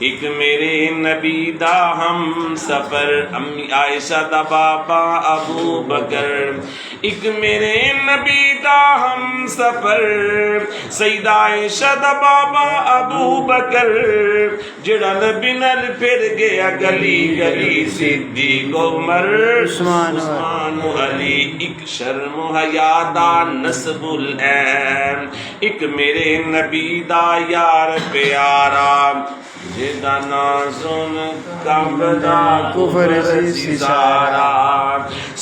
ایک میرے نبی دا ہم سفر امی عائشہ دا بابا ابو بکر، ایک میرے نبی دا ہم سفر سیدہ عائشہ دا بابا ابو بکر، جڑا نبی نال پھر گیا گلی گلی صدیق عمر عثمان علی، ایک شرم و حیا دا نسب العین، ایک میرے نبی دا یار پیارا جدا نازن کمبدا کفر سی سارا،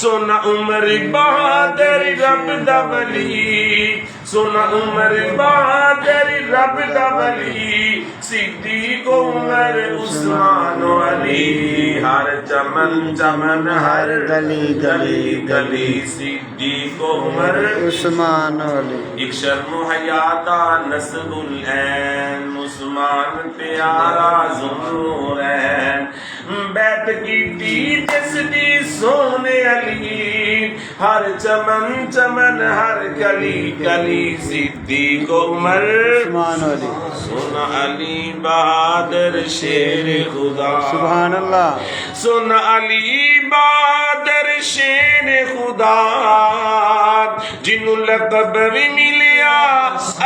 سونا عمر بہادر رب دا ولی، سونا عمر بہادر رب دا ولی، صدیق عمر عثمان علی، ہر چمن چمن ہر گلی گلی گلی صدیق عمر عثمان علی، ایک شرم و حیا دا نسب العین، عثمان پیارا ذوالنورین، بیعت کیتی جس دی سونے علی، ہر چمن چمن ہر گلی گلی صدیق عمر عثمان علی، سونا علی بہادر شیر خدا، سبحان اللہ، سونا علی بہادر شیر خدا، جنوں لقب بھی ملیا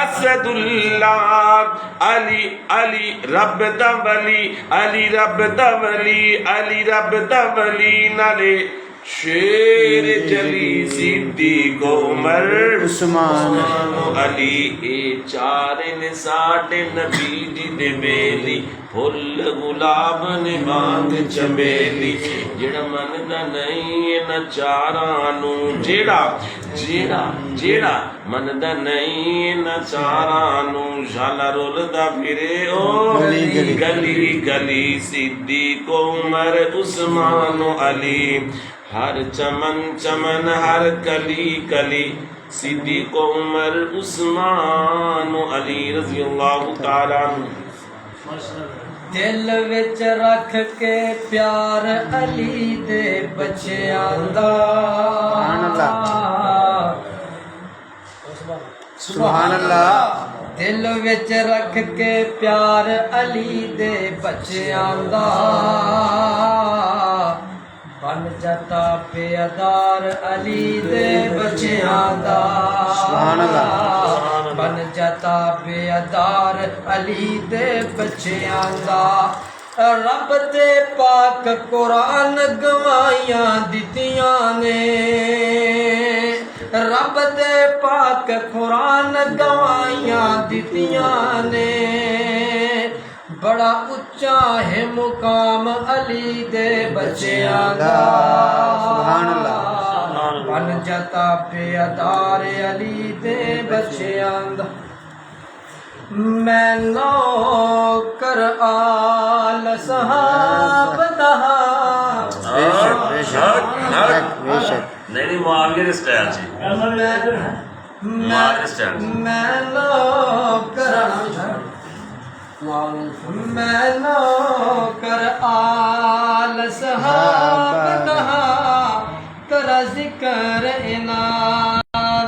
اسد اللہ، علی علی رب دا ولی، علی رب دا ولی، علی رب دا ولی، نالے شیر جلی صدیق عمر عثمان علی، اے چارے نے ساڈے نبی جی دے بیلی، پھل گلاب نے مانگ چمیلی، جڑا مندا نہیں نہ چاراں نوں، جیڑا جیڑا جیڑا مندا نہیں نہ چاراں نوں، شالا رولدا پھرے او گلی گلی گلی صدیق عمر عثمان علی، ہر چمن چمن ہر کلی کلی صدیق عمر عثمان علی رضی اللہ تعالی عنہ، دل وچ رکھ کے پیار علی دے بچیاں دا، سبحان اللہ، دل وچ رکھ کے پیار علی دے بچیاں دا، بن جاتا پیادار علی دے بچیاں دا، سبحان اللہ، بن جاتا پیادار علی دے بچیاں دا، رب دے پاک قرآن گوائیاں دتیاں نے، رب دے پاک قرآن گوائیاں دتیاں نے، بڑا اچا ہے مقام علی دے بچیاں دا، سبحان اللہ، بن جاتا پیادار علی دے بچیاں دا، میں نوکر آل صحاب دا، بے شک بے شک بے شک، نہیں معاویہ کے سٹائل جی، معاویہ سٹائل، میں نوکر آل صحاب دا، کرا ذکر انہاں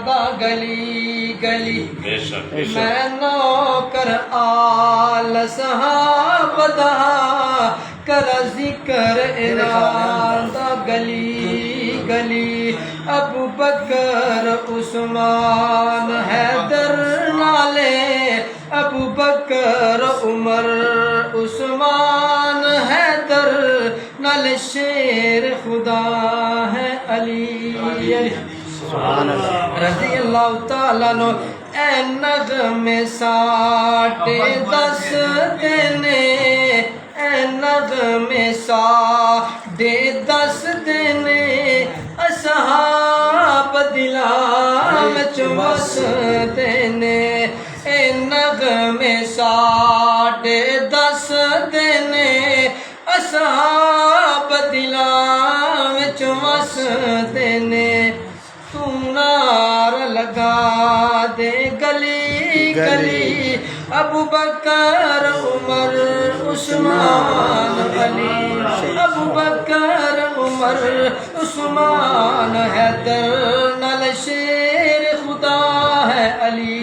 دا گلی گلی، بے شک میں نوکر آل صحاب دا، کرا ذکر انہاں دا گلی گلی، ابو بکر عثمان حیدر نالے، ابو بکر عمر عثمان حیدر نال شیر خدا ہے علی رضی اللہ تعالیٰ عنہ، اے نغمے ساٹے دس دینے، اے نغمے ساٹے دس دینے، اصحاب دلاں وچ وس دینے، اے نغمے ساٹے دس دینے، اصحاب دلاں وچ وس دینے، تو نار لگا دے گلی گلی، ابو بکر عمر عثمان علی، ابو بکر عمر عثمان حیدر نال شیر خدا ہے علی